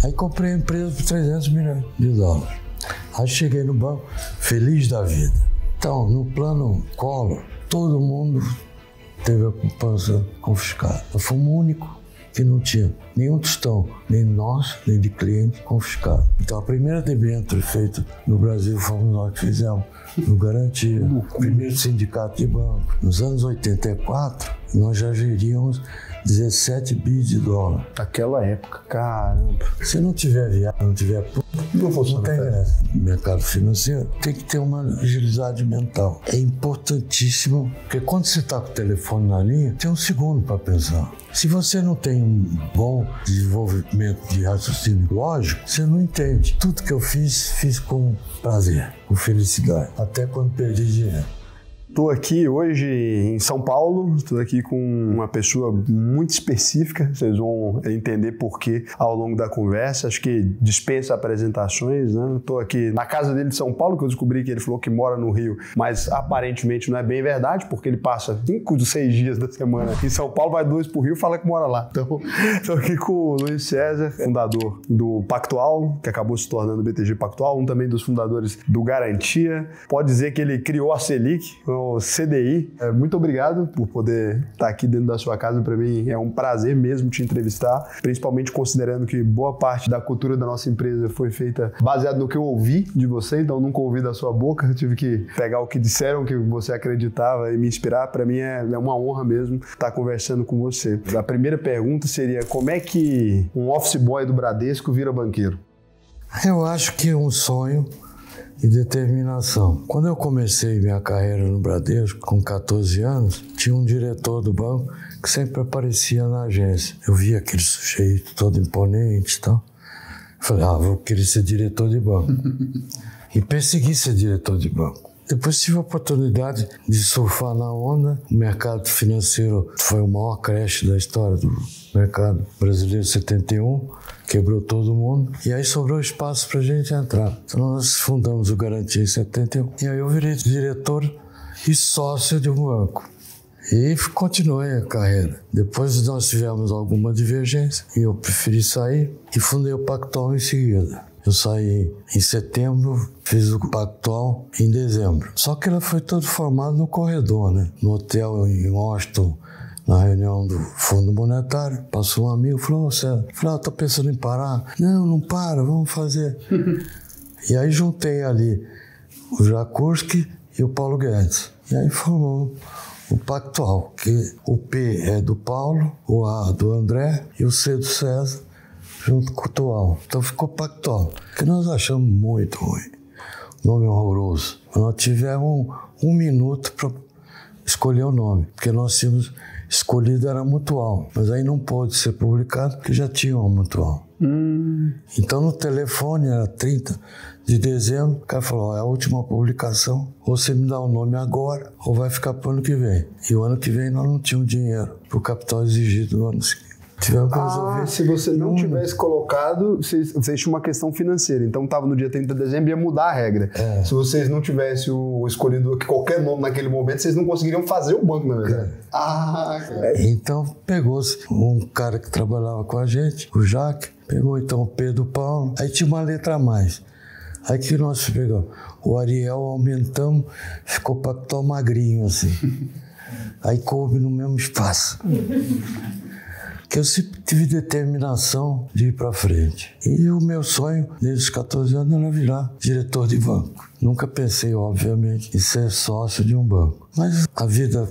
Aí comprei a empresa por 300 milhões de dólares. Aí cheguei no banco, feliz da vida. Então, no plano Collor, todo mundo teve a poupança confiscada. Eu fui o único que não tinha nenhum tostão, nem nós, nem de cliente, confiscado. Então, a primeira debênture feita no Brasil fomos nós que fizemos, no Garantia, o primeiro sindicato de banco. Nos anos 84, nós já geríamos 17 bi de dólar. Naquela época, caramba. Se não tiver viagem, não tiver público, não tem graça. No mercado financeiro tem que ter uma agilidade mental. É importantíssimo, porque quando você está com o telefone na linha, tem um segundo para pensar. Se você não tem um bom desenvolvimento de raciocínio lógico, você não entende. Tudo que eu fiz com prazer, com felicidade, até quando perdi dinheiro. Estou aqui hoje em São Paulo, estou aqui com uma pessoa muito específica, vocês vão entender por quê ao longo da conversa, acho que dispensa apresentações, né? Estou aqui na casa dele de São Paulo, que eu descobri que ele falou que mora no Rio, mas aparentemente não é bem verdade, porque ele passa 5 dos 6 dias da semana em São Paulo, vai 2 para o Rio e fala que mora lá. Então, estou aqui com o Luiz César, fundador do Pactual, que acabou se tornando o BTG Pactual, um também dos fundadores do Garantia. Pode dizer que ele criou a Selic, o CDI. Muito obrigado por poder estar aqui dentro da sua casa. Para mim é um prazer mesmo te entrevistar, principalmente considerando que boa parte da cultura da nossa empresa foi feita baseado no que eu ouvi de você, então nunca ouvi da sua boca, eu tive que pegar o que disseram, que você acreditava e me inspirar. Para mim é uma honra mesmo estar conversando com você. A primeira pergunta seria: como é que um office boy do Bradesco vira banqueiro? Eu acho que é um sonho e determinação. Quando eu comecei minha carreira no Bradesco, com 14 anos, tinha um diretor do banco que sempre aparecia na agência. Eu via aquele sujeito todo imponente e tal. Eu falei, vou querer ser diretor de banco. E persegui ser diretor de banco. Depois tive a oportunidade de surfar na onda. O mercado financeiro foi o maior crash da história do mercado brasileiro, 71. Quebrou todo mundo. E aí sobrou espaço pra gente entrar. Então nós fundamos o Garantia em 71. E aí eu virei diretor e sócio de um banco. E continuei a carreira. Depois nós tivemos alguma divergência e eu preferi sair e fundei o Pactual em seguida. Eu saí em setembro, fiz o Pactual em dezembro. Só que ela foi todo formado no corredor, né? No hotel em Washington, na reunião do Fundo Monetário. Passou um amigo e falou, tô pensando em parar. Não para, vamos fazer. E aí juntei ali o Jakurski e o Paulo Guedes. E aí formou o Pactual, que o P é do Paulo, o A do André e o C do César, junto com o Tual. Então ficou Pactual, que nós achamos muito ruim. Nome horroroso. Nós tivemos um minuto para escolher o nome, porque nós tínhamos escolhido era Mutual, mas aí não pôde ser publicado, porque já tinha uma Mutual. Então no telefone era 30 de dezembro, o cara falou, é a última publicação, ou você me dá o nome agora, ou vai ficar para o ano que vem. E o ano que vem nós não tínhamos dinheiro para o capital exigido no ano seguinte. Tivemos que resolver. Se você não tivesse colocado, vocês tinham uma questão financeira. Então estava no dia 30 de dezembro e ia mudar a regra. Se vocês não tivessem escolhido qualquer nome naquele momento, vocês não conseguiriam fazer o banco, na verdade. Então pegou-se um cara que trabalhava com a gente, o Jaque, pegou então o P do Paulo, aí tinha uma letra a mais. Aí que nós pegamos o Ariel, aumentamos, ficou Pactual magrinho assim. Aí coube no mesmo espaço. Que eu sempre tive determinação de ir para frente. E o meu sonho, desde os 14 anos, era virar diretor de banco. Nunca pensei, obviamente, em ser sócio de um banco. Mas a vida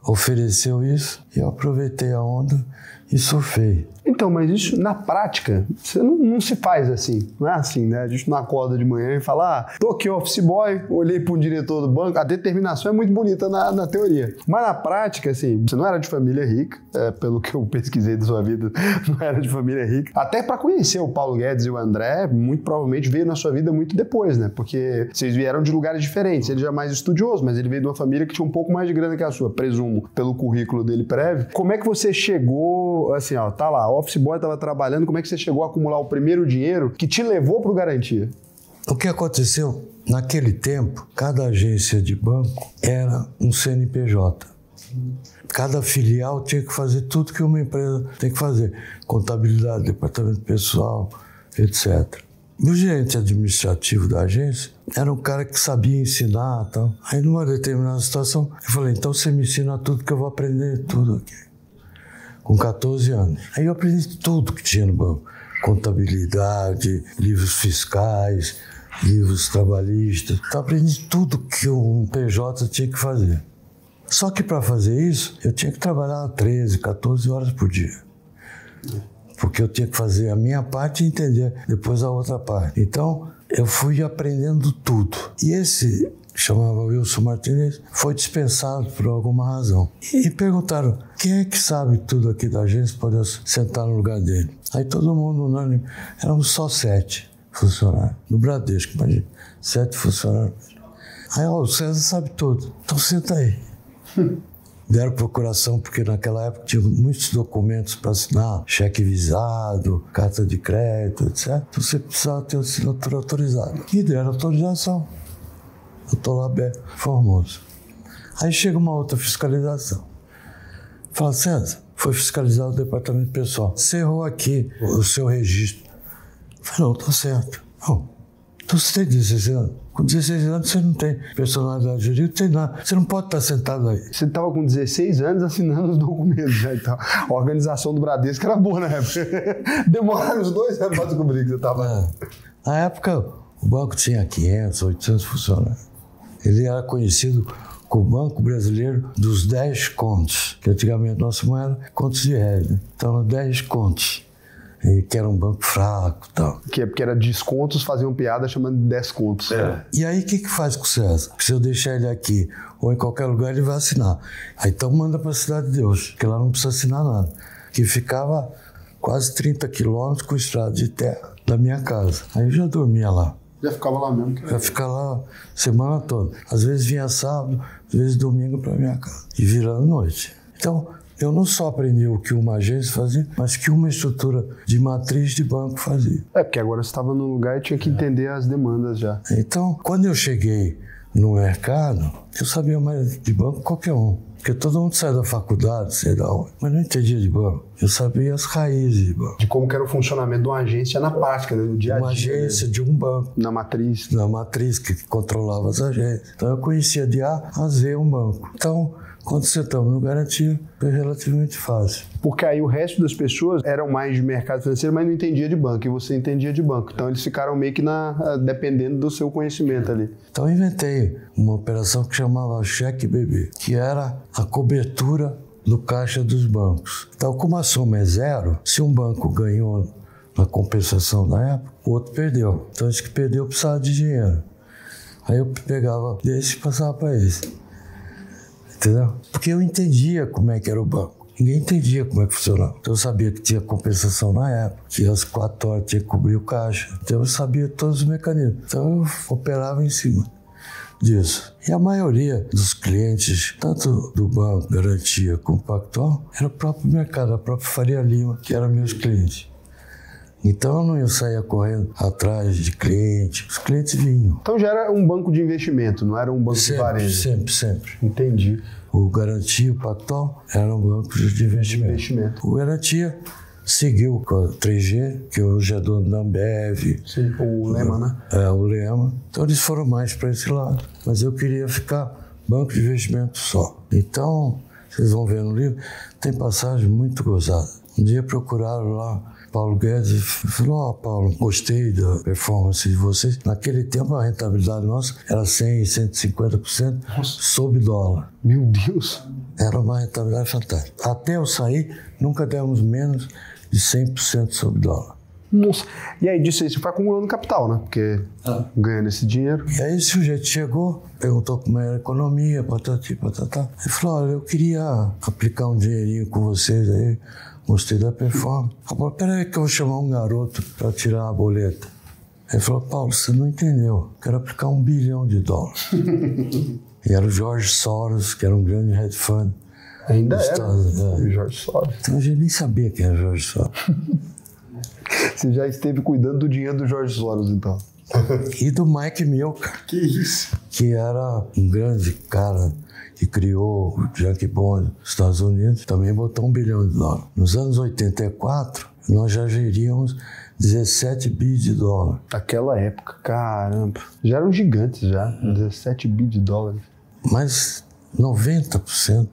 ofereceu isso e eu aproveitei a onda e surfei. Então, mas isso na prática, você não se faz assim, não é assim, né? A gente não acorda de manhã e fala, tô aqui office boy, olhei para o diretor do banco, a determinação é muito bonita na teoria. Mas na prática, assim, você não era de família rica, pelo que eu pesquisei da sua vida, não era de família rica. Até para conhecer o Paulo Guedes e o André, muito provavelmente veio na sua vida muito depois, né? Porque vocês vieram de lugares diferentes, ele já é mais estudioso, mas ele veio de uma família que tinha um pouco mais de grana que a sua, presumo, pelo currículo dele prévio. Como é que você chegou, assim, tá lá, office boy estava trabalhando, como é que você chegou a acumular o primeiro dinheiro que te levou para o Garantia? O que aconteceu? Naquele tempo, cada agência de banco era um CNPJ. Cada filial tinha que fazer tudo que uma empresa tem que fazer. Contabilidade, departamento pessoal, etc. O gerente administrativo da agência era um cara que sabia ensinar e tal. Aí, numa determinada situação, eu falei, então você me ensina tudo que eu vou aprender tudo aqui. Com 14 anos. Aí eu aprendi tudo que tinha no banco. Contabilidade, livros fiscais, livros trabalhistas. Então, aprendi tudo que um PJ tinha que fazer. Só que para fazer isso, eu tinha que trabalhar 13, 14 horas por dia. Porque eu tinha que fazer a minha parte e entender depois a outra parte. Então, eu fui aprendendo tudo. E esse, chamava Wilson Martinez, foi dispensado por alguma razão. E perguntaram, quem é que sabe tudo aqui da agência para eu sentar no lugar dele? Aí todo mundo unânime, éramos só 7 funcionários, no Bradesco, imagina, 7 funcionários. Aí, ó, o César sabe tudo, então senta aí. Deram procuração, porque naquela época tinha muitos documentos para assinar, cheque visado, carta de crédito, etc. Então você precisava ter assinatura autorizada. E deram autorização. Eu estou lá bem formoso. Aí chega uma outra fiscalização. Fala, César, foi fiscalizado o departamento pessoal. Você errou aqui o seu registro. Eu falei, não, tá certo. Não. Então você tem 16 anos. Com 16 anos você não tem personalidade jurídica, não tem nada. Você não pode estar sentado aí. Você estava com 16 anos assinando os documentos, já, então. A organização do Bradesco era boa na época. Demoraram uns 2 anos para descobrir que você estava... Na época, o banco tinha 500, 800 funcionários. Ele era conhecido como o Banco Brasileiro dos 10 contos, que antigamente nossa moeda era contos de réis, né? Então, 10 contos. E que era um banco fraco e tal. Que é porque era descontos, faziam piada chamando de 10 contos. É. E aí o que faz com o César? Se eu deixar ele aqui ou em qualquer lugar, ele vai assinar. Aí então manda para a Cidade de Deus, que lá não precisa assinar nada. Que ficava quase 30 quilômetros com estrada de terra da minha casa. Aí eu já dormia lá. Já ficava lá mesmo? Já ficava lá semana toda. Às vezes vinha sábado, às vezes domingo para minha casa. E virando noite. Então, eu não só aprendi o que uma agência fazia, mas que uma estrutura de matriz de banco fazia. É, porque agora você estava num lugar e tinha que entender as demandas já. Então, quando eu cheguei no mercado, eu sabia mais de banco que qualquer um. Porque todo mundo sai da faculdade, sei da onde, mas não entendia de banco. Eu sabia as raízes de banco. De como que era o funcionamento de uma agência na prática, né? No dia a dia. Uma agência, né? De um banco. Na matriz. Na matriz, que controlava as agências. Então eu conhecia de A a Z um banco. Então, quando você estava no Garantia, foi relativamente fácil. Porque aí o resto das pessoas eram mais de mercado financeiro, mas não entendia de banco, e você entendia de banco. Então eles ficaram meio que dependendo do seu conhecimento ali. Então eu inventei uma operação que chamava cheque bebê, que era a cobertura do caixa dos bancos. Então, como a soma é 0, se um banco ganhou na compensação na época, o outro perdeu. Então esse que perdeu precisava de dinheiro. Aí eu pegava desse e passava para esse. Entendeu? Porque eu entendia como é que era o banco. Ninguém entendia como é que funcionava. Então eu sabia que tinha compensação na época, que às 4 horas tinha que cobrir o caixa. Então eu sabia todos os mecanismos. Então eu operava em cima disso. E a maioria dos clientes, tanto do Banco Garantia como Pactual, era o próprio mercado, a própria Faria Lima, que eram meus clientes. Então eu não saía correndo atrás de clientes. Os clientes vinham. Então já era um banco de investimento, não era um banco de varejo? Sempre. Entendi. O Garantia e o Pactual eram bancos de investimento. O Garantia seguiu com a 3G, que hoje é dono da Ambev. Sim, o Lema, né? É, o Lema. Então eles foram mais para esse lado. Mas eu queria ficar banco de investimento só. Então, vocês vão ver no livro, tem passagem muito gozada. Um dia procuraram lá Paulo Guedes e falou, Paulo, gostei da performance de vocês. Naquele tempo a rentabilidade nossa era 100%, 150% sob dólar. Meu Deus! Era uma rentabilidade fantástica. Até eu sair, nunca demos menos de 100% sob dólar. Nossa! E aí disso aí você foi acumulando capital, né? Porque ganhando esse dinheiro. E aí o sujeito chegou, perguntou como era a economia, patati, patatá. Ele falou, olha, eu queria aplicar um dinheirinho com vocês aí. Gostei da performance. Eu falei, peraí que eu vou chamar um garoto para tirar a boleta. Ele falou, Paulo, você não entendeu. Quero aplicar $1 bilhão. E era o George Soros, que era um grande hedge fund. Ainda era? O George Soros. Então a gente nem sabia quem era o George Soros. Você já esteve cuidando do dinheiro do George Soros, então? E do Mike Milka. Que isso? Que era um grande cara que criou o Junk Bond nos Estados Unidos, também botou $1 bilhão. Nos anos 84, nós já geríamos 17 bi de dólar. Naquela época, caramba. Já eram gigantes já, 17 bi de dólares. Mas 90%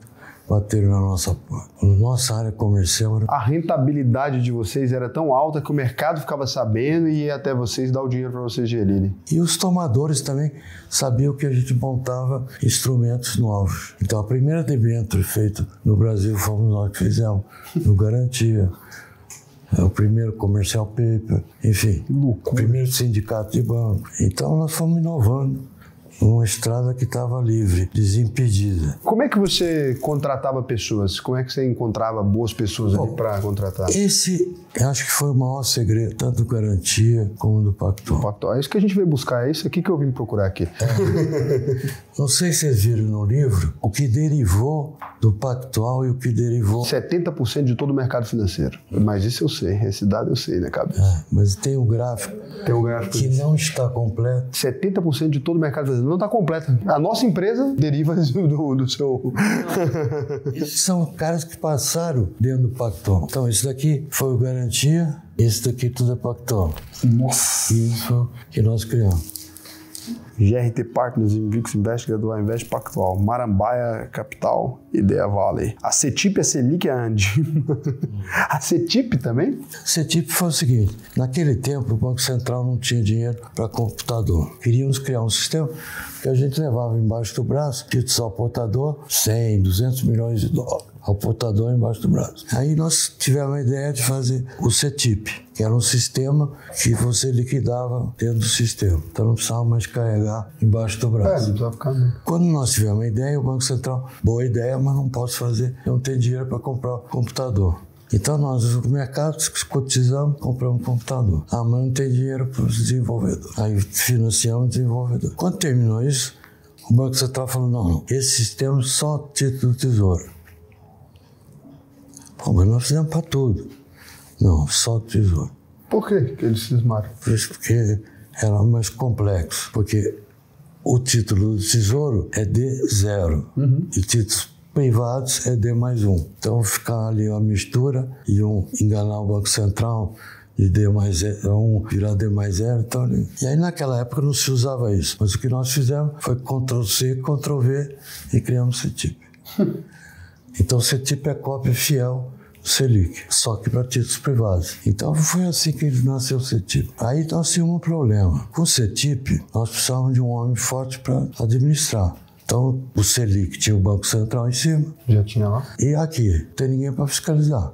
bateram na nossa porta. Nossa área comercial... A rentabilidade de vocês era tão alta que o mercado ficava sabendo e ia até vocês dar o dinheiro para vocês gerirem. E os tomadores também sabiam que a gente montava instrumentos novos. Então a primeira debênture feita no Brasil fomos nós que fizemos, no Garantia. O primeiro commercial paper, enfim, o primeiro sindicato de banco. Então nós fomos inovando uma estrada que estava livre, desimpedida. Como é que você contratava pessoas? Como é que você encontrava boas pessoas ali para contratar? Esse, eu acho que foi o maior segredo, tanto do Garantia como do Pactual. É isso que a gente veio buscar, é isso aqui que eu vim procurar aqui. Não sei se vocês viram no livro o que derivou do Pactual e o que derivou... 70% de todo o mercado financeiro. Mas isso eu sei, esse dado eu sei na cabeça. Mas tem um gráfico, que não está completo. 70% de todo o mercado financeiro não está completo. A nossa empresa deriva do seu... Esses são caras que passaram dentro do Pactual. Então, esse daqui foi o Garantia, esse daqui tudo é Pactual. Nossa! Isso que nós criamos. GRT Partners, Invictus Invest, Gradual Invest, Pactual, Marambaia Capital, Ideia Valley. A CETIP, a Selic e a Andi. A CETIP também? CETIP foi o seguinte, naquele tempo o Banco Central não tinha dinheiro para computador. Queríamos criar um sistema que a gente levava embaixo do braço, títulos ao portador, 100, 200 milhões de dólares. Ao portador embaixo do braço. Aí nós tivemos a ideia de fazer o CETIP, que era um sistema que você liquidava dentro do sistema. Então não precisava mais carregar embaixo do braço. Não precisava ficar mesmo. Quando nós tivemos a ideia, o Banco Central, boa ideia, mas não posso fazer, eu não tenho dinheiro para comprar o computador. Então nós, no mercado, cotizamos, compramos um computador. Ah, mas não tem dinheiro para os desenvolvedores. Aí financiamos o desenvolvedor. Quando terminou isso, o Banco Central falou, não, esse sistema só título do Tesouro. Pô, mas nós fizemos para tudo. Não, só o Tesouro. Por quê que eles cismaram? Porque era mais complexo. Porque o título do Tesouro é D0. E títulos privados é D+1. Então ficar ali uma mistura e enganar o Banco Central e D+1 virar D+0. Então, e aí naquela época não se usava isso. Mas o que nós fizemos foi Ctrl+C, Ctrl+V e criamos o CETIP. Então o CETIP é cópia fiel do Selic, só que para títulos privados. Então foi assim que nasceu o CETIP. Aí nós tínhamos um problema. Com o CETIP, nós precisávamos de um homem forte para administrar. Então o Selic tinha o Banco Central em cima. Já tinha lá? E aqui, não tem ninguém para fiscalizar.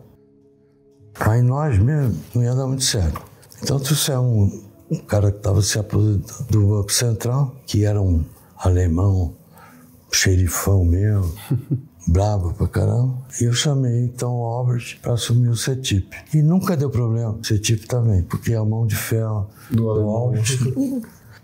Aí nós mesmo não ia dar muito certo. Então trouxemos um cara que estava se aposentando do Banco Central, que era um alemão, xerifão mesmo, bravo pra caramba. E eu chamei então o Albert para assumir o CETIP. E nunca deu problema, o CETIP também, porque a mão de ferro do Albert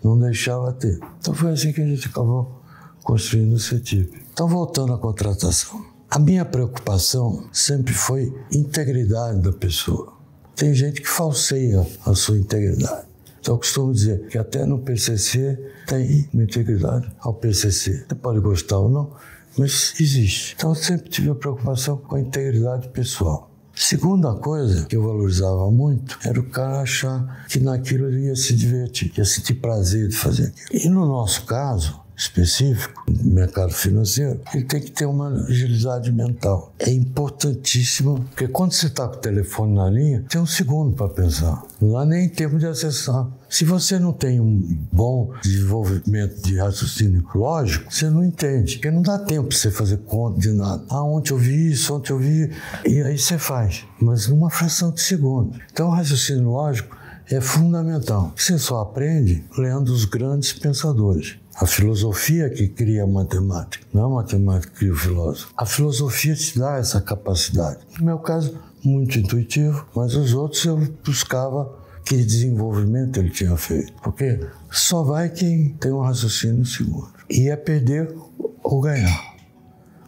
não deixava ter. Então foi assim que a gente acabou construindo o CETIP. Então voltando à contratação. A minha preocupação sempre foi integridade da pessoa. Tem gente que falseia a sua integridade. Então eu costumo dizer que até no PCC tem uma integridade ao PCC. Você pode gostar ou não, mas existe. Então eu sempre tive a preocupação com a integridade pessoal. Segunda coisa que eu valorizava muito era o cara achar que naquilo ele ia se divertir, ia sentir prazer de fazer aquilo. E no nosso caso específico, no mercado financeiro, ele tem que ter uma agilidade mental. É importantíssimo, porque quando você está com o telefone na linha, tem um segundo para pensar. Não dá nem tempo de acessar. Se você não tem um bom desenvolvimento de raciocínio lógico, você não entende, porque não dá tempo para você fazer conta de nada. Ah, ontem eu vi isso, ontem eu vi... E aí você faz, mas numa fração de segundo. Então o raciocínio lógico é fundamental. Você só aprende lendo os grandes pensadores. A filosofia que cria a matemática, não é a matemática que cria o filósofo. A filosofia te dá essa capacidade. No meu caso, muito intuitivo, mas os outros eu buscava que desenvolvimento ele tinha feito. Porque só vai quem tem um raciocínio seguro. E é perder ou ganhar.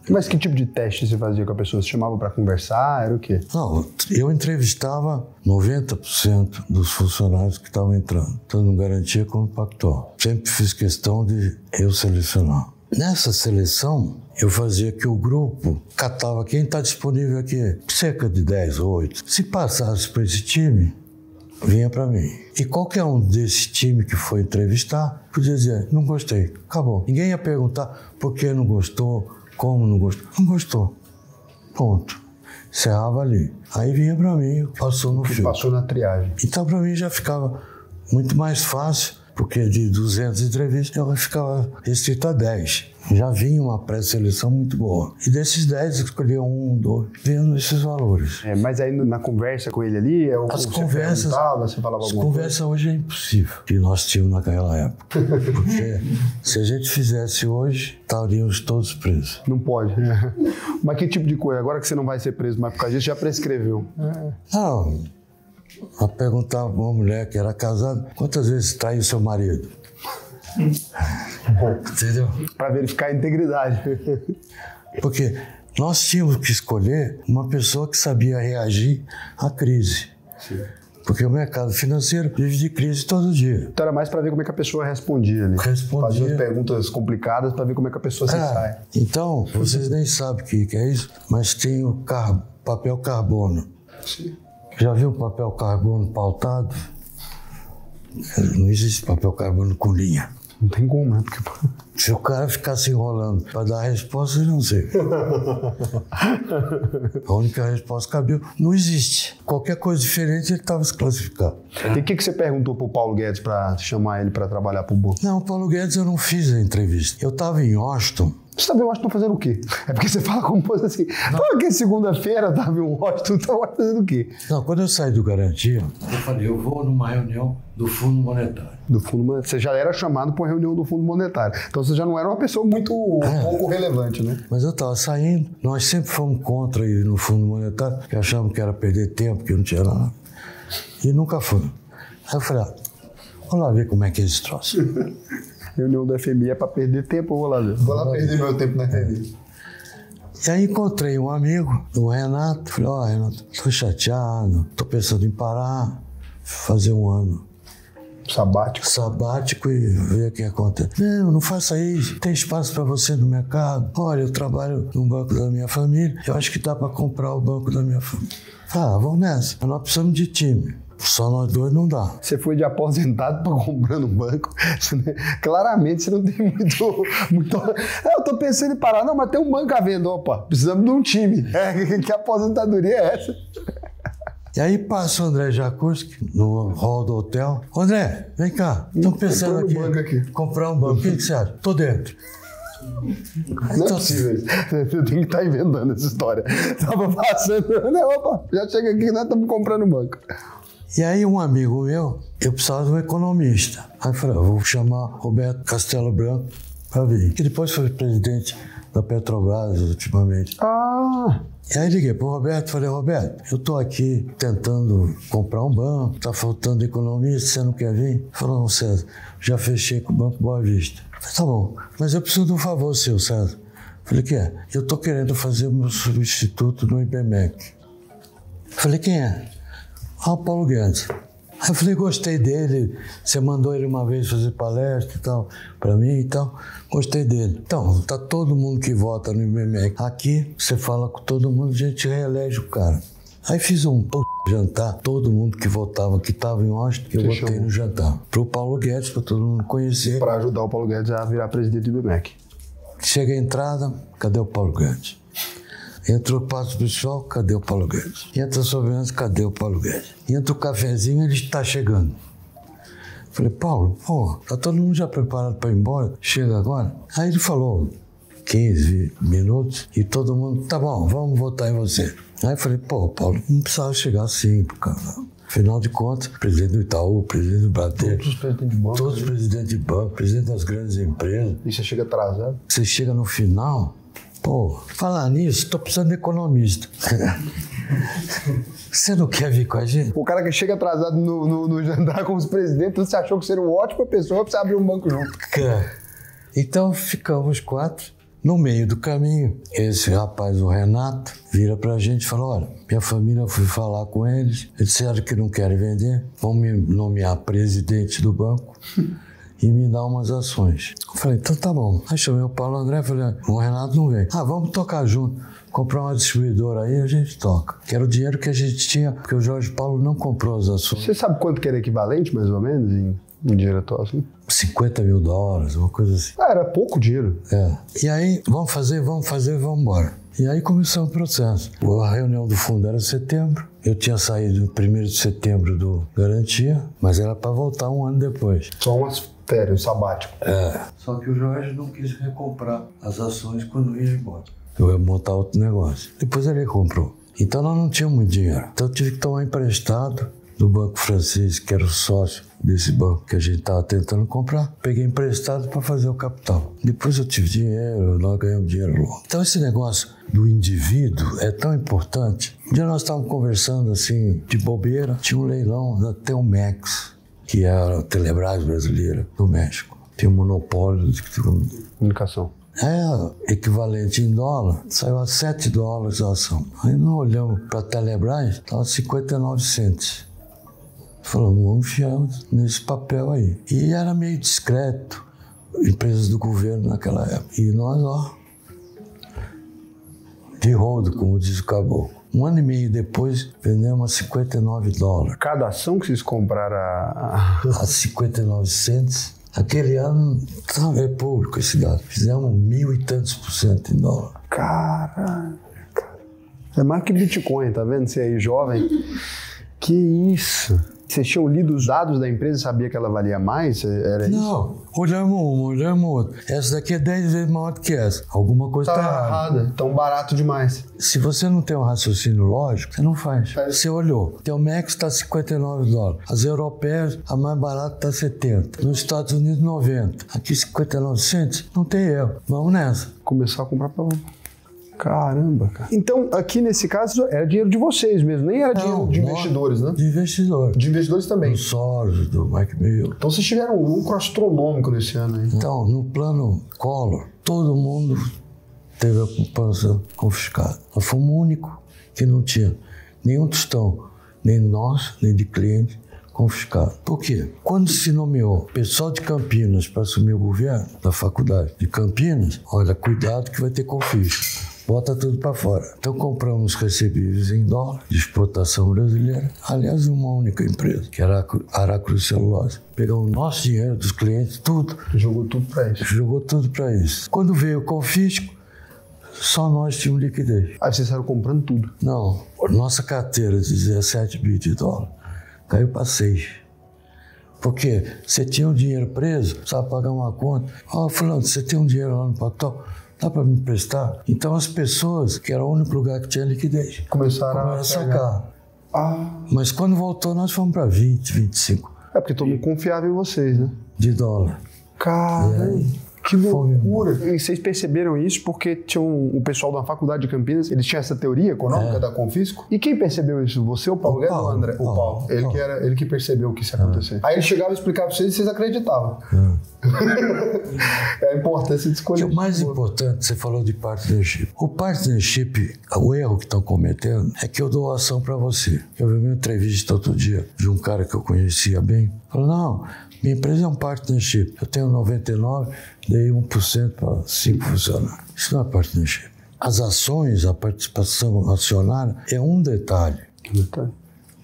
Mas que tipo de teste você fazia com a pessoa? Você chamava para conversar? Era o quê? Não, eu entrevistava 90% dos funcionários que estavam entrando, tanto no Garantia como no Pactual. Sempre fiz questão de eu selecionar. Nessa seleção, eu fazia que o grupo catava quem está disponível aqui, cerca de 10 ou 8. Se passasse para esse time, vinha para mim. E qualquer um desse time que foi entrevistar, podia dizer, não gostei, acabou. Ninguém ia perguntar por que não gostou, como não gostou. Não gostou. Ponto. Encerrava ali. Aí vinha para mim, passou no filme. Passou na triagem. Então para mim já ficava muito mais fácil, porque de 200 entrevistas eu ficava restrito a 10. Já vinha uma pré-seleção muito boa. E desses 10 eu escolhia 1, 2, vendo esses valores. Mas aí na conversa com ele ali, as conversas, você falava alguma coisa? Conversa hoje é impossível, que nós tínhamos naquela época. Porque se a gente fizesse hoje, estaríamos todos presos. Não pode. Mas que tipo de coisa? Agora que você não vai ser preso mais por causa disso, já prescreveu. Não. A perguntar pra uma mulher que era casada, quantas vezes traiu seu marido? Entendeu? Para verificar a integridade. Porque nós tínhamos que escolher uma pessoa que sabia reagir à crise. Sim. Porque o mercado financeiro vive de crise todo dia. Então era mais para ver como é que a pessoa respondia ali. Fazia as perguntas complicadas para ver como é que a pessoa se sai. Então, vocês nem sabem o que é isso, mas tem o papel carbono. Sim. Já viu o papel carbono pautado? Não existe papel carbono com linha. Não tem como, né? Porque... Se o cara ficar se enrolando para dar a resposta, eu não sei. A única resposta que cabia não existe. Qualquer coisa diferente, ele estava desclassificado. E o que você perguntou pro Paulo Guedes para chamar ele para trabalhar pro banco? Não, o Paulo Guedes eu não fiz a entrevista. Eu estava em Washington. Você estava em Washington fazendo o quê? É porque você fala como fosse assim. Então, aqui segunda-feira eu estava em Washington, estava fazendo o quê? Não, quando eu saí do Garantia, eu falei, eu vou numa reunião do Fundo Monetário. Do Fundo Monetário. Você já era chamado para uma reunião do Fundo Monetário. Então você já não era uma pessoa muito pouco relevante, né? Mas eu estava saindo, nós sempre fomos contra ir no Fundo Monetário, porque achávamos que era perder tempo, que não tinha nada. E nunca fui. Aí eu falei, vamos lá ver como é que é esse troço. Reunião do FMI é para perder tempo, eu vou lá ver. Vou lá perder meu tempo na FMI. E aí encontrei um amigo, o Renato. Falei, Renato, tô chateado, tô pensando em parar, fazer um ano sabático e ver o que acontece. Não faça isso, tem espaço para você no mercado. Olha, eu trabalho no banco da minha família, eu acho que dá para comprar o banco da minha família. Vamos nessa, nós precisamos de time. Só nós dois não dá. Você foi de aposentado para comprando um banco. Claramente você não tem muito... Eu tô pensando em parar. Não, mas tem um banco à venda. Opa, precisamos de um time. Que aposentadoria é essa? E aí passa o André Jacuski no hall do hotel. André, vem cá. Estou pensando aqui, comprar um banco. O que você acha? Tô dentro. Não é possível isso. Você tem que estar inventando essa história. Tava passando... Opa, já chega aqui que nós estamos comprando um banco. E aí um amigo meu, eu precisava de um economista. Aí eu falei, vou chamar Roberto Castelo Branco para vir. Que depois foi presidente da Petrobras ultimamente. E aí liguei pro Roberto, falei, Roberto, eu tô aqui tentando comprar um banco, tá faltando economista, você não quer vir? Ele falou, não, César, já fechei com o Banco Boa Vista. Eu falei, tá bom, mas eu preciso de um favor seu, César. Eu falei, o que é? Eu tô querendo fazer o meu substituto no IBMEC. Eu falei, quem é? O Paulo Guedes. Aí eu falei, gostei dele, você mandou ele uma vez fazer palestra e tal, pra mim e tal, gostei dele. Então, tá todo mundo que vota no IBMEC. Aqui, você fala com todo mundo, a gente reelege o cara. Aí fiz um jantar, todo mundo que votava, que estava em Washington, eu botei no jantar. Pro Paulo Guedes, pra todo mundo conhecer. Para ajudar o Paulo Guedes a virar presidente do IBMEC. Chega a entrada, cadê o Paulo Guedes? Entra o Passo Pessoal, cadê o Paulo Guedes? Entra a sobremesa, cadê o Paulo Guedes? Entra o cafezinho, ele está chegando. Falei, Paulo, tá todo mundo já preparado para ir embora? Chega agora? Aí ele falou 15 minutos e todo mundo, tá bom, vamos votar em você. Aí eu falei, Paulo, não precisava chegar assim, cara. Afinal de contas, presidente do Itaú, presidente do Bradesco, todos os presidentes de banco, presidente das grandes empresas. E você chega atrasado? Você chega no final... falar nisso, tô precisando de economista. Você não quer vir com a gente? O cara que chega atrasado no jantar com os presidentes, você achou que seria uma ótima pessoa pra você abrir um banco junto. Então ficamos 4 No meio do caminho, esse rapaz, o Renato, vira pra gente e fala, olha, minha família foi falar com eles disseram que não querem vender, vão me nomear presidente do banco e me dar umas ações. Eu falei, então tá bom. Aí chamei o Paulo André e falei, o Renato não vem. Vamos tocar junto. Comprar uma distribuidora aí, a gente toca. Que era o dinheiro que a gente tinha, porque o Jorge Paulo não comprou as ações. Você sabe quanto que era equivalente, mais ou menos, em dinheiro atual, assim? $50 mil, uma coisa assim. Era pouco dinheiro. E aí, vamos fazer, vamos embora. E aí começou o processo. A reunião do fundo era em setembro. Eu tinha saído no 1º de setembro do Garantia, mas era para voltar um ano depois. Só umas férias, sabático. Só que o Jorge não quis recomprar as ações quando ia embora. Eu ia montar outro negócio. Depois ele comprou. Então nós não tínhamos muito dinheiro. Então eu tive que tomar emprestado do banco francês, que era o sócio desse banco que a gente estava tentando comprar. Peguei emprestado para fazer o capital. Depois eu tive dinheiro, nós ganhamos dinheiro logo. Então esse negócio do indivíduo é tão importante. Um dia nós estávamos conversando assim, de bobeira, tinha um leilão da Telmex, que é a Telebrás brasileira do México. Tem um monopólio de comunicação. Equivalente em dólar, saiu a $7 a ação. Aí nós olhamos para a Telebrás, estava 59 centos. Falamos, vamos enfiar nesse papel aí. E era meio discreto, empresas do governo naquela época. E nós, de rodo, como diz o caboclo. Um ano e meio depois, vendemos a $59. Cada ação que vocês compraram a 59 centos. Aquele ano, é público esse dado. Fizemos 1.000 e tantos % em dólar. Caralho, cara. É mais que Bitcoin, tá vendo? Você aí, jovem. Que isso? Vocês tinham lido os dados da empresa e sabia que ela valia mais? Era isso? Não, olhamos outra. Essa daqui é 10 vezes maior do que essa. Alguma coisa está errada. Tão barato demais. Se você não tem um raciocínio lógico, você não faz. Você olhou, Telmex está $59. As europeias, a mais barata está 70. Nos Estados Unidos, 90. Aqui 59 centos, não tem erro. Vamos nessa. Começar a comprar pra lá. Caramba, cara. Então, aqui nesse caso, era dinheiro de vocês mesmo, nem era dinheiro de investidores, né? De investidores. De investidores também. Do Soros, do Mike Mill. Então, vocês tiveram um lucro astronômico nesse ano aí. Então, no plano Collor, todo mundo teve a poupança confiscada. Nós fomos o único que não tinha nenhum tostão, nem nós, nem de cliente, confiscado. Por quê? Quando se nomeou pessoal de Campinas para assumir o governo da faculdade de Campinas, olha, cuidado que vai ter confisco. Bota tudo para fora. Então compramos recebíveis em dólar de exportação brasileira. Aliás, uma única empresa, que era a Aracruz Celulose. Pegamos o nosso dinheiro dos clientes, tudo. Jogou tudo para isso. Jogou tudo para isso. Quando veio o confisco, só nós tínhamos liquidez. Aí vocês estavam comprando tudo? Não. Nossa carteira de 17 bi de dólar caiu para 6. Porque você tinha um dinheiro preso, precisava pagar uma conta. Fulano, você tem um dinheiro lá no Pactual? Dá para me emprestar? Então as pessoas, que era o único lugar que tinha liquidez, começaram a sacar. Mas quando voltou, nós fomos para 20, 25. É porque todo mundo confiava em vocês, né? De dólar. Caralho, que loucura. E vocês perceberam isso porque tinha o pessoal da faculdade de Campinas, eles tinham essa teoria econômica da confisco. E quem percebeu isso? Você ou o Paulo Guedes ou o André? O Paulo. Ele que percebeu que isso ia acontecer. Aí ele chegava e explicava para vocês e vocês acreditavam. É a importância de escolher. O mais importante, você falou de partnership. O partnership, o erro que estão cometendo é que eu dou ação para você. Eu vi uma entrevista outro dia de um cara que eu conhecia bem. Falou, não, minha empresa é um partnership. Eu tenho 99%, dei 1% para 5 funcionários. Isso não é partnership. As ações, a participação acionária é um detalhe.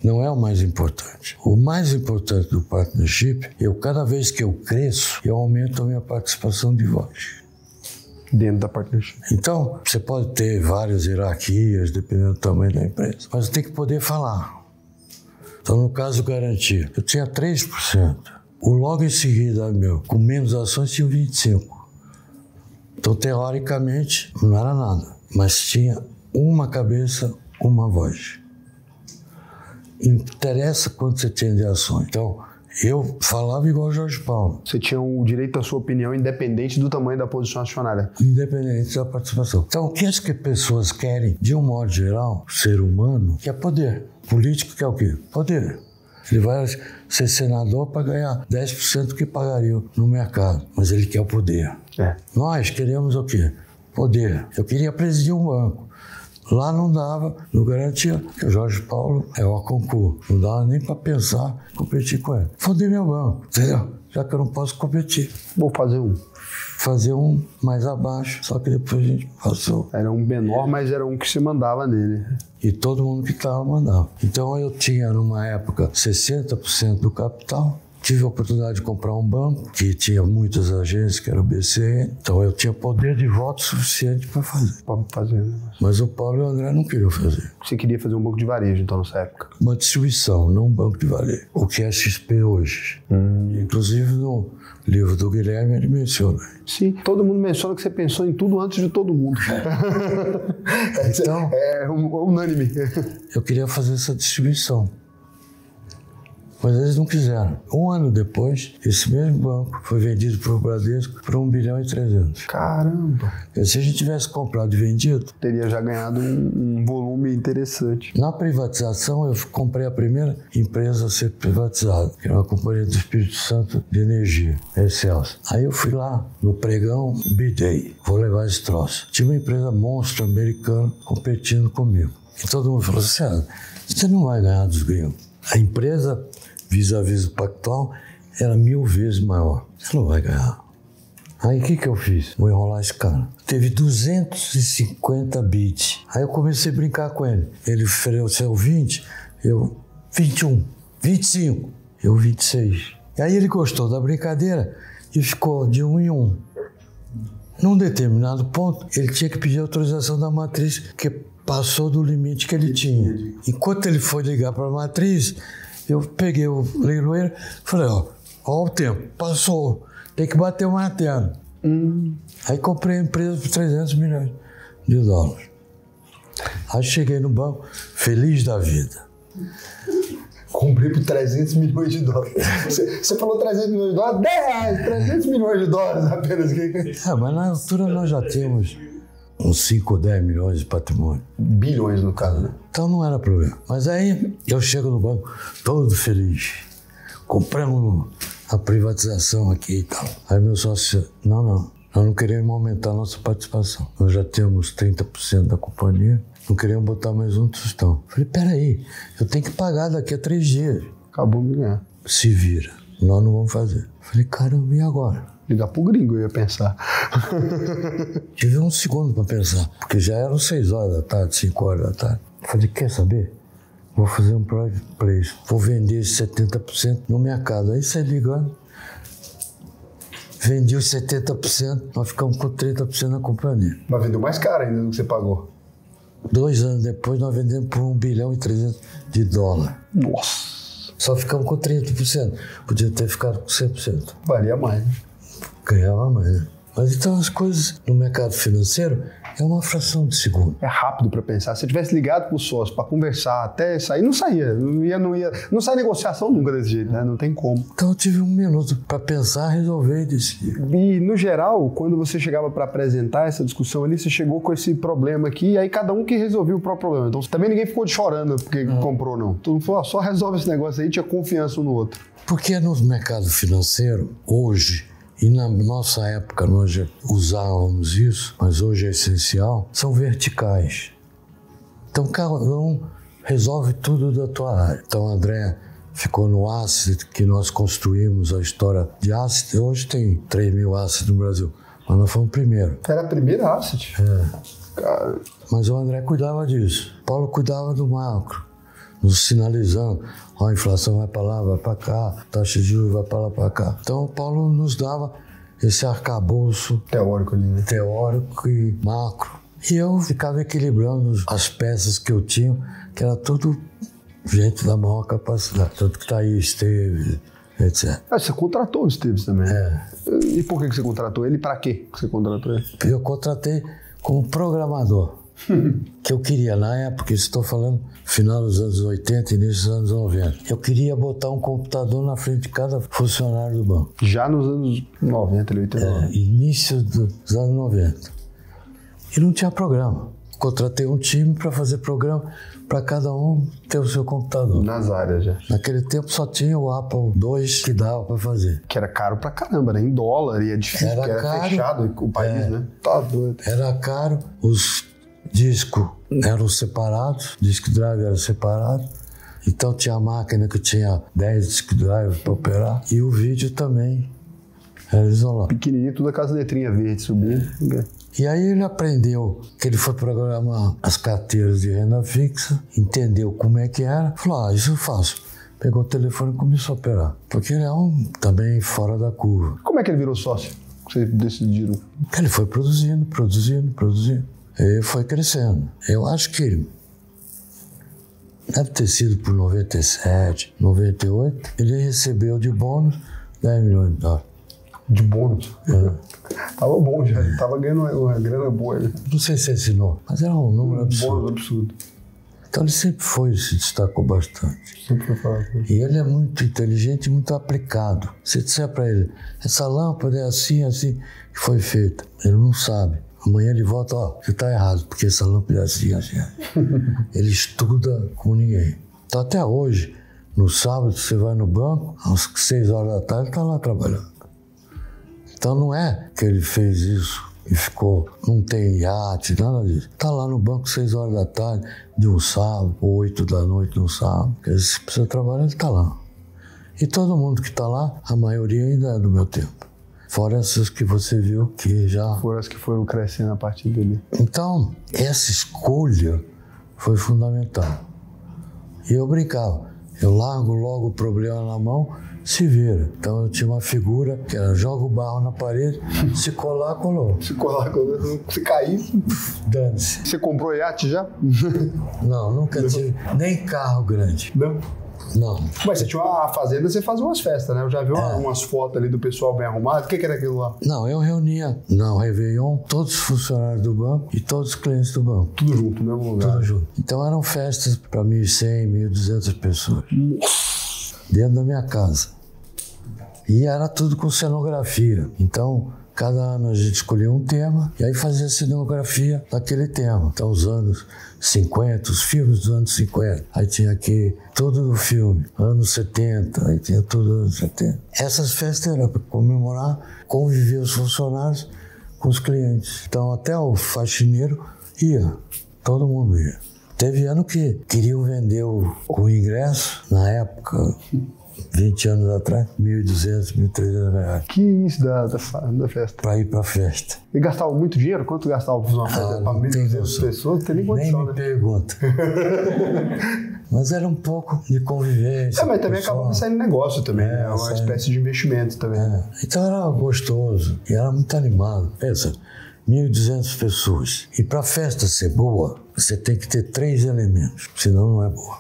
Não é o mais importante. O mais importante do partnership é cada vez que eu cresço, eu aumento a minha participação de voz. Dentro da partnership. Então, você pode ter várias hierarquias, dependendo do tamanho da empresa, mas tem que poder falar. Então, no caso Garantia, eu tinha 3%. O logo em seguida, com menos ações, tinha 25%. Então, teoricamente, não era nada. Mas tinha uma cabeça, uma voz. Interessa quanto você tinha de ações. Então, eu falava igual o Jorge Paulo. Você tinha o direito à sua opinião independente do tamanho da posição acionária. Independente da participação. Então, o que as pessoas querem, de um modo geral, o ser humano, que é poder. Político quer o quê? Poder. Ele vai ser senador para ganhar 10% do que pagaria no mercado. Mas ele quer o poder. Nós queremos o quê? poder. Eu queria presidir um banco. Lá não dava, não garantia, porque o Jorge Paulo é o concurso. Não dava nem para pensar competir com ele. Fundei meu banco, entendeu? Já que eu não posso competir. Vou fazer um mais abaixo, só que depois a gente passou. Era um menor, mas era um que se mandava nele. E todo mundo que estava mandava. Então eu tinha, numa época, 60% do capital. Tive a oportunidade de comprar um banco, que tinha muitas agências, que era o BCE. Então eu tinha poder de voto suficiente para fazer. Para fazer. Mas o Paulo e o André não queriam fazer. Você queria fazer um banco de varejo, então, nessa época? Uma distribuição, não um banco de varejo. O que é XP hoje. Inclusive no livro do Guilherme ele menciona. Sim, todo mundo menciona que você pensou em tudo antes de todo mundo. Então, é unânime. Eu queria fazer essa distribuição. Mas eles não quiseram. Um ano depois, esse mesmo banco foi vendido para o Bradesco por 1,3 bilhão. Caramba! Se a gente tivesse comprado e vendido... Teria já ganhado um volume interessante. Na privatização, eu comprei a primeira empresa a ser privatizada, que era uma companhia do Espírito Santo de Energia, Excelsior. Aí eu fui lá no pregão B-Day, vou levar esse troço. Tinha uma empresa monstro americana competindo comigo. E todo mundo falou assim, você não vai ganhar dos gringos. A empresa... vis-à-vis do Pactual, era 1000 vezes maior. Você não vai ganhar. Aí o que eu fiz? Vou enrolar esse cara. Teve 250 bids. Aí eu comecei a brincar com ele. Ele ofereceu 20, eu 21, 25, eu 26. E aí ele gostou da brincadeira e ficou de 1 em 1. Num determinado ponto, ele tinha que pedir autorização da matriz, que passou do limite que ele tinha. Enquanto ele foi ligar para a matriz, eu peguei o leiloeiro e falei, ó o tempo, passou, tem que bater o martelo. Aí comprei a empresa por 300 milhões de dólares. Aí cheguei no banco, feliz da vida. Comprei por 300 milhões de dólares. Você falou 300 milhões de dólares? 10 reais, 300 milhões de dólares apenas. Mas na altura nós já tínhamos uns 5 ou 10 milhões de patrimônio. Bilhões, no caso, né? Então não era problema. Mas aí eu chego no banco todo feliz. Compramos a privatização aqui e tal. Aí meu sócio disse, não, nós não queremos aumentar a nossa participação. Nós já temos 30% da companhia, não queremos botar mais um tostão. Falei, peraí, eu tenho que pagar daqui a 3 dias. Acabou de ganhar. Se vira, nós não vamos fazer. Falei, caramba, e agora? Ligar pro gringo, eu ia pensar. Tive um segundo para pensar, porque já eram 6 horas da tarde, 5 horas da tarde. Falei, quer saber? Vou fazer um private place, vou vender esse 70% no mercado. Aí você ligando, vendi os 70%, nós ficamos com 30% na companhia. Mas vendeu mais caro ainda do que você pagou. 2 anos depois, nós vendemos por 1,3 bilhão de dólares. Nossa! Só ficamos com 30%. Podia ter ficado com 100%. Valia mais, né? Ganhava mais, né? Mas então as coisas no mercado financeiro é uma fração de segundo. É rápido para pensar. Se eu tivesse ligado pro sócio para conversar até sair, não saía. Não sai negociação nunca desse jeito, né? Não tem como. Então eu tive 1 minuto para pensar, resolver e decidir. E no geral, quando você chegava para apresentar essa discussão ali, você chegou com esse problema aqui, e aí cada um que resolveu o próprio problema. Então também ninguém ficou chorando porque comprou, não. Todo mundo falou, só resolve esse negócio aí, tinha confiança um no outro. Porque no mercado financeiro, hoje, e na nossa época nós já usávamos isso, mas hoje é essencial, são verticais. Então cada um resolve tudo da tua área. Então o André ficou no asset, que nós construímos a história de asset. Hoje tem 3 mil assets no Brasil, mas nós fomos o primeiro. Era a primeira asset? Cara. Mas o André cuidava disso. Paulo cuidava do macro, nos sinalizando, a inflação vai para lá, vai para cá, taxa de juros vai para lá, para cá. Então o Paulo nos dava esse arcabouço teórico ali, né? Teórico e macro. E eu ficava equilibrando as peças que eu tinha, que era tudo gente da maior capacidade. Tanto que tá aí Esteves, etc. Você contratou o Esteves também. E por que você contratou ele? Para quê que você contratou ele? Eu contratei como programador. Que eu queria, na época, estou falando final dos anos 80 e início dos anos 90. Eu queria botar um computador na frente de cada funcionário do banco. Já nos anos 90, 89? Início dos anos 90. E não tinha programa. contratei um time para fazer programa para cada um ter o seu computador. Nas áreas já. Naquele tempo só tinha o Apple II que dava para fazer. Que era caro pra caramba, né? Em dólar, e é difícil, era caro, fechado o país, né? Tá doido. Era caro, os discos eram separados, disc drive era separado. Então tinha a máquina que tinha 10 disc drive para operar. E o vídeo também era isolado. Pequenininho, tudo com as letrinhas verdes subindo. E aí ele aprendeu que ele foi programar as carteiras de renda fixa, entendeu como é que era, falou, isso eu faço. Pegou o telefone e começou a operar. Porque ele é também fora da curva. Como é que ele virou sócio? Vocês decidiram? Ele foi produzindo. E foi crescendo. Eu acho que deve ter sido por 97, 98. Ele recebeu de bônus 10 milhões de dólares. De bônus? Tava bom já, tava ganhando uma grana boa. Né? Não sei se ensinou, mas era um número absurdo. Bônus absurdo. Então ele sempre se destacou bastante. Sempre foi falado. E ele é muito inteligente e muito aplicado. Se disser para ele, essa lâmpada é assim que foi feita, ele não sabe. Amanhã ele volta, você está errado, porque essa lâmpada é assim. Ele estuda como ninguém. Então até hoje, no sábado, você vai no banco, às 6 horas da tarde, está lá trabalhando. Então não é que ele fez isso e ficou, não tem iate, nada disso. Está lá no banco 6 horas da tarde, de um sábado, ou 8 da noite no sábado. Porque se precisa trabalhar, ele está lá. E todo mundo que está lá, a maioria ainda é do meu tempo. Fora essas que você viu que já... Foram as que foram crescendo a partir dele. Então, essa escolha foi fundamental. E eu brincava, eu largo logo o problema na mão, se vira. Então eu tinha uma figura que era joga o barro na parede, se colar, colou. Se colar, colou. Se cair, dane-se. Você comprou iate já? Não, nunca tive. Nem carro grande. Não. Mas você tinha uma fazenda, você fazia umas festas, né? Eu já vi umas fotos ali do pessoal bem arrumado. O que era aquilo lá? Não, eu reunia no Réveillon todos os funcionários do banco e todos os clientes do banco. Tudo junto, no mesmo lugar? Tudo junto. Então eram festas para 1.100, 1.200 pessoas. Dentro da minha casa. E era tudo com cenografia. Então, cada ano a gente escolhia um tema e aí fazia a cenografia daquele tema. Então, os anos 50, os filmes dos anos 50. Aí tinha aqui tudo do filme, anos 70, aí tinha tudo anos 70. Essas festas eram para comemorar, conviver os funcionários com os clientes. Então, até o faxineiro ia, todo mundo ia. Teve ano que queriam vender o ingresso, na época... 20 anos atrás, 1.200, 1.300 reais. Que isso da festa? Para ir para a festa. E gastava muito dinheiro? Quanto gastava para fazer uma festa? Para 1.200 pessoas? Não tem nem condição, me pergunta. Mas era um pouco de convivência. Mas também acabava saindo negócio também. É uma espécie de investimento também. Então era gostoso e era muito animado. Pensa, 1.200 pessoas. E para a festa ser boa, você tem que ter 3 elementos, senão não é boa.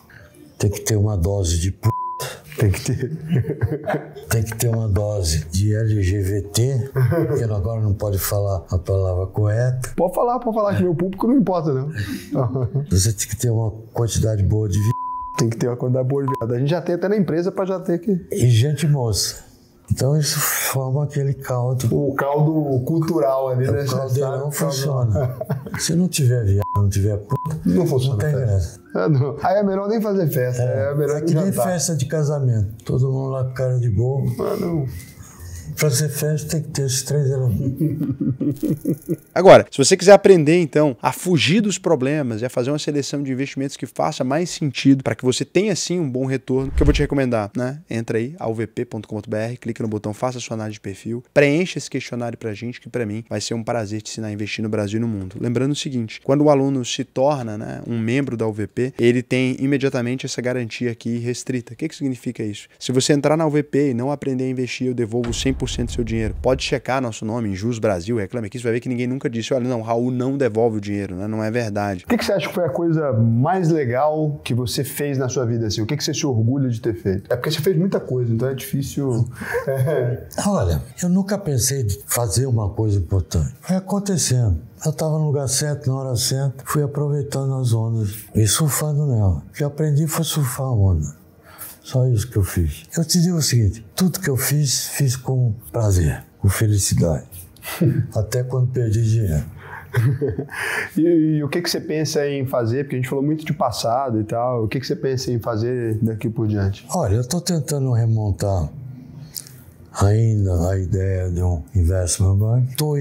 Tem que ter uma dose de Tem que ter. Tem que ter uma dose de LGBT, que agora não pode falar a palavra correta. Pode falar que meu público não importa, não. Você tem que ter uma quantidade boa de Tem que ter uma quantidade boa de viado. A gente já tem até na empresa para já ter aqui. E gente moça. Então isso forma aquele caldo. O caldo cultural ali, né? O caldeirão funciona. Se não tiver viado, não tiver puta, não funciona. Não tem graça. Não. Aí é melhor nem fazer festa. É melhor que nem festa de casamento. Todo mundo lá com cara de bobo. Não. Para ser festa tem que ter esses 3 elementos. Agora, se você quiser aprender então a fugir dos problemas e a fazer uma seleção de investimentos que faça mais sentido para que você tenha sim um bom retorno, que eu vou te recomendar, né? Entra aí, alvp.com.br, clica no botão faça sua análise de perfil, preencha esse questionário pra gente, que para mim vai ser um prazer te ensinar a investir no Brasil e no mundo. Lembrando o seguinte, quando o aluno se torna, né, um membro da UVP, ele tem imediatamente essa garantia aqui restrita. O que significa isso? Se você entrar na UVP e não aprender a investir, eu devolvo 100% do seu dinheiro. Pode checar nosso nome em Jus Brasil, reclame aqui, você vai ver que ninguém nunca disse, olha, não, Raul não devolve o dinheiro, né? Não é verdade. O que você acha que foi a coisa mais legal que você fez na sua vida? Assim? O que você se orgulha de ter feito? É porque você fez muita coisa, então é difícil... Olha, eu nunca pensei de fazer uma coisa importante. Foi acontecendo. Eu estava no lugar certo, na hora certa, fui aproveitando as ondas e surfando nela. O que eu aprendi foi surfar a onda. Só isso que eu fiz. Eu te digo o seguinte, tudo que eu fiz com prazer, com felicidade. Até quando perdi dinheiro. E o que você pensa em fazer? Porque a gente falou muito de passado e tal. O que você pensa em fazer daqui por diante? Olha, eu estou tentando remontar ainda a ideia de um investment bank. Estou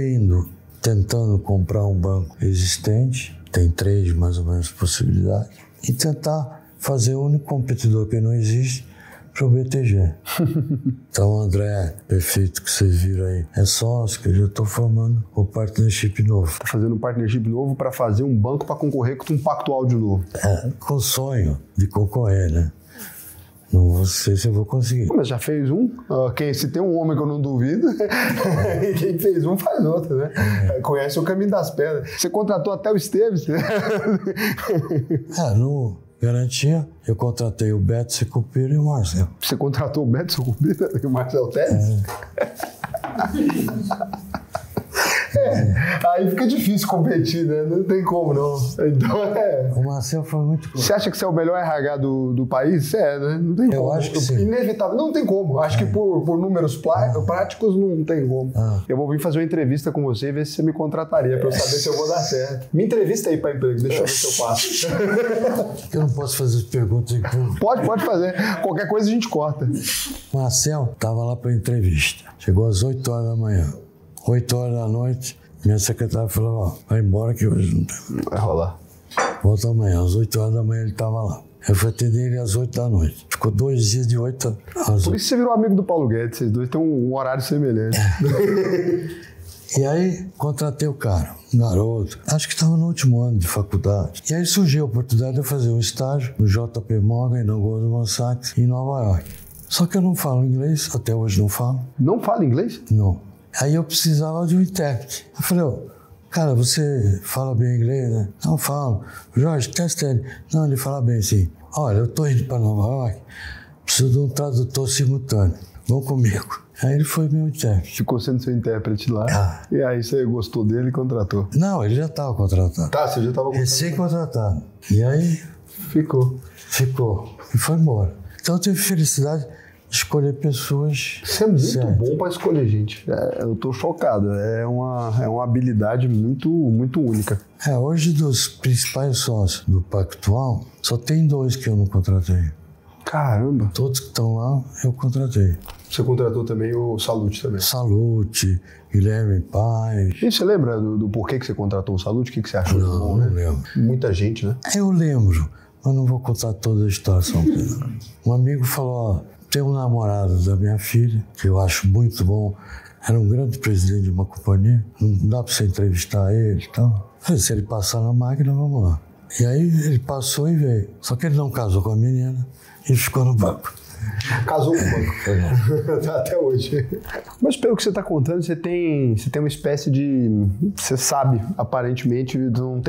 tentando comprar um banco existente, tem 3 mais ou menos possibilidades, e tentar fazer o único competidor que não existe para o BTG. Então, o André, perfeito, que vocês viram aí, é sócio, que eu já estou formando o partnership novo. Está fazendo um partnership novo para fazer um banco para concorrer com um pactual de novo. Com o sonho de concorrer, né? Não sei se eu vou conseguir. Mas já fez um. Se tem um homem que eu não duvido, quem fez um faz outro, né? Conhece o caminho das pedras. Você contratou até o Esteves. No Garantia, eu contratei o Beto Secupira e o Marcel. Você contratou o Beto Secupira e o Marcel Teles? Aí fica difícil competir, né? Não tem como, não. Então, O Marcel foi muito... Você acha que você é o melhor RH do país? Né? Não tem como. Eu acho que sim. Inevitável. Não tem como. Acho que por números práticos não tem como. Eu vou vir fazer uma entrevista com você e ver se você me contrataria pra eu saber se eu vou dar certo. Me entrevista aí pra emprego. Deixa eu ver se eu passo. Eu não posso fazer as perguntas em público. Pode fazer. Qualquer coisa a gente corta. O Marcel estava lá para entrevista. Chegou às 8 horas da manhã. 8 horas da noite, minha secretária falou, vai embora que hoje não tem. Vai rolar. Volta amanhã. Às 8 horas da manhã ele estava lá. Eu fui atender ele às 8 da noite. Ficou 2 dias de 8 às 8. Por isso você virou amigo do Paulo Guedes. Vocês dois têm um horário semelhante. E aí, contratei o cara, um garoto. Acho que estava no último ano de faculdade. E aí surgiu a oportunidade de eu fazer um estágio no JP Morgan e no Goldman Sachs, em Nova York. Só que eu não falo inglês, até hoje não falo. Não fala inglês? Não. Aí eu precisava de um intérprete. Eu falei, cara, você fala bem inglês, né? Não, falo. Jorge, testa ele. Não, ele fala bem, sim. Olha, eu tô indo para Nova York, preciso de um tradutor simultâneo. Vão comigo. Aí ele foi meu intérprete. Ficou sendo seu intérprete lá. E aí você gostou dele e contratou? Não, ele já estava contratado. Tá, você já estava contratado. Recém-contratado. E aí... Ficou. E foi embora. Então eu tive felicidade de escolher pessoas... Você é muito bom para escolher gente. Eu tô chocado. É uma habilidade muito, muito única. Hoje dos principais sócios do Pactual, só tem 2 que eu não contratei. Caramba. Todos que estão lá, eu contratei. Você contratou também o Salute também? Salute, Guilherme Paz. E você lembra do porquê que você contratou o Salute? O que você achou? Não, não lembro. Muita gente, né? Eu lembro, mas não vou contar toda a história. Um amigo falou, tem um namorado da minha filha, que eu acho muito bom, era um grande presidente de uma companhia, não dá para você entrevistar ele e tal. Falei, se ele passar na máquina, vamos lá. E aí ele passou e veio. Só que ele não casou com a menina e ficou no banco. Casou com o banco. Até hoje. Mas pelo que você está contando, você tem uma espécie de... Você sabe, aparentemente, não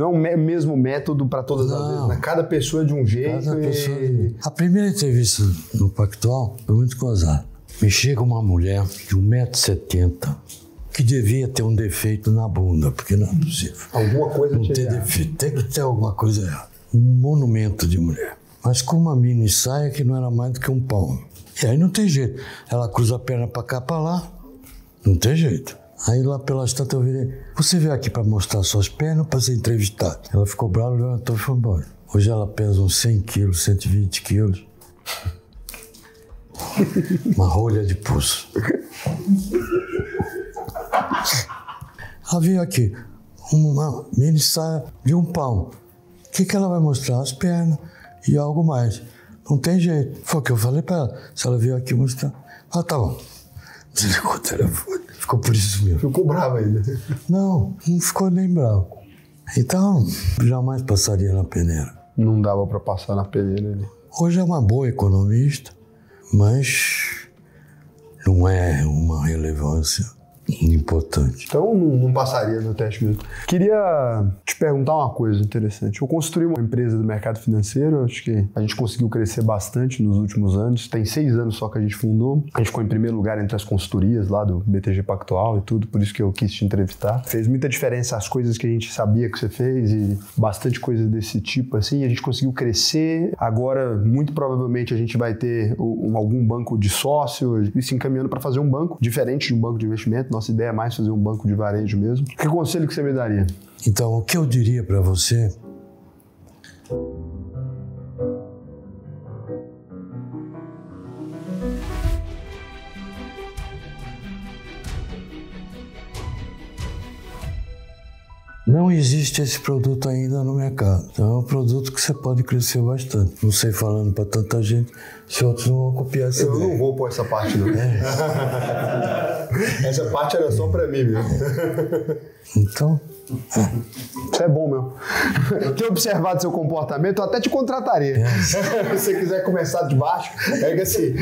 é o mesmo método para todas as vezes. Né? Cada pessoa é de um jeito. A primeira entrevista no Pactual foi muito gozada. Me chega uma mulher de 1,70 m que devia ter um defeito na bunda, porque não é possível. Alguma coisa não tem defeito. Tem que ter alguma coisa errada. Um monumento de mulher. Mas com uma mini saia que não era mais do que um palmo. E aí não tem jeito. Ela cruza a perna pra cá, pra lá. Não tem jeito. Aí lá pelas tantas eu virei. Você veio aqui pra mostrar suas pernas pra ser entrevistada. Ela ficou brava, levantou e foi embora. Hoje ela pesa uns 100 quilos, 120 quilos. Uma rolha de pulso. Ela veio aqui. Uma mini saia de um palmo. O que ela vai mostrar? As pernas. E algo mais. Não tem jeito. Foi o que eu falei pra ela. Se ela veio aqui mostrar... Tá bom. Desligou o telefone. Ficou por isso mesmo. Ficou bravo ainda? Não ficou nem bravo. Então, jamais passaria na peneira. Não dava pra passar na peneira ali. Hoje é uma boa economista, mas não é uma relevância importante. Então não passaria no teste mesmo. Queria te perguntar uma coisa interessante. Eu construí uma empresa do mercado financeiro, acho que a gente conseguiu crescer bastante nos últimos anos. Tem 6 anos só que a gente fundou. A gente ficou em primeiro lugar entre as consultorias lá do BTG Pactual e tudo, por isso que eu quis te entrevistar. Fez muita diferença as coisas que a gente sabia que você fez e bastante coisa desse tipo, assim. A gente conseguiu crescer. Agora, muito provavelmente, a gente vai ter algum banco de sócio, isso encaminhando para fazer um banco diferente de um banco de investimento. Nossa ideia é mais fazer um banco de varejo mesmo. Que conselho que você me daria? Então, o que eu diria para você... Não existe esse produto ainda no mercado. Então é um produto que você pode crescer bastante. Não sei falando para tanta gente se outros não vão copiar essa ideia. Eu não vou pôr essa parte, não. Essa parte era só para mim, meu. Então... Isso é bom, meu. Eu tenho observado seu comportamento, eu até te contrataria. Se você quiser começar de baixo, é que assim,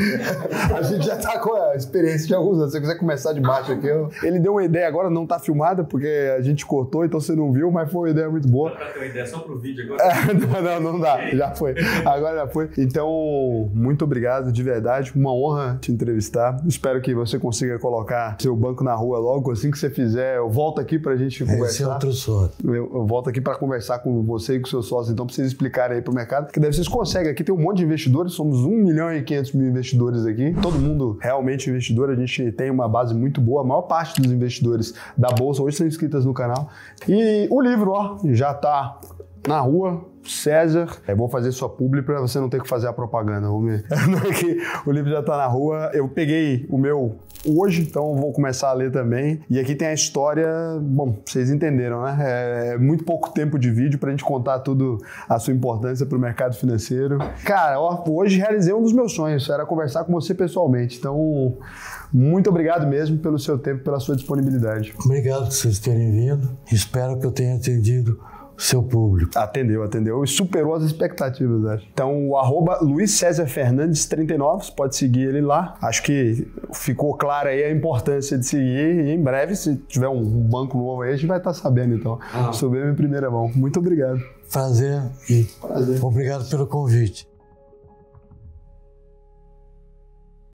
a gente já tá com a experiência de alguns anos. Se você quiser começar de baixo aqui, ele deu uma ideia agora, não tá filmada, porque a gente cortou, então você não viu, mas foi uma ideia muito boa. Dá pra ter uma ideia só pro vídeo agora? Não dá, já foi. Agora já foi. Então, muito obrigado, de verdade. Uma honra te entrevistar. Espero que você consiga colocar seu banco na rua logo. Assim que você fizer, eu volto aqui pra gente conversar. Esse é outro sócio. Eu volto aqui para conversar com você e com seus sócios, então, para vocês explicarem aí para o mercado, que daí vocês conseguem. Aqui tem um monte de investidores, somos 1.500.000 investidores aqui, todo mundo realmente investidor, a gente tem uma base muito boa, a maior parte dos investidores da Bolsa hoje são inscritos no canal. E o livro, ó, já está na rua. César, vou fazer sua publi para você não ter que fazer a propaganda. O livro já está na rua. Eu peguei o meu hoje, então vou começar a ler também. E aqui tem a história, bom, vocês entenderam, né? É muito pouco tempo de vídeo para a gente contar tudo a sua importância para o mercado financeiro. Cara, ó, hoje realizei um dos meus sonhos, era conversar com você pessoalmente. Então, muito obrigado mesmo pelo seu tempo, pela sua disponibilidade. Obrigado por vocês terem vindo. Espero que eu tenha atendido o seu público. Atendeu e superou as expectativas, acho. Então, o @LuizCesarFernandes39, você pode seguir ele lá. Acho que ficou clara aí a importância de seguir e em breve, se tiver um banco novo aí, a gente vai estar sabendo, então. Subir em primeira mão. Muito obrigado. Prazer e obrigado pelo convite.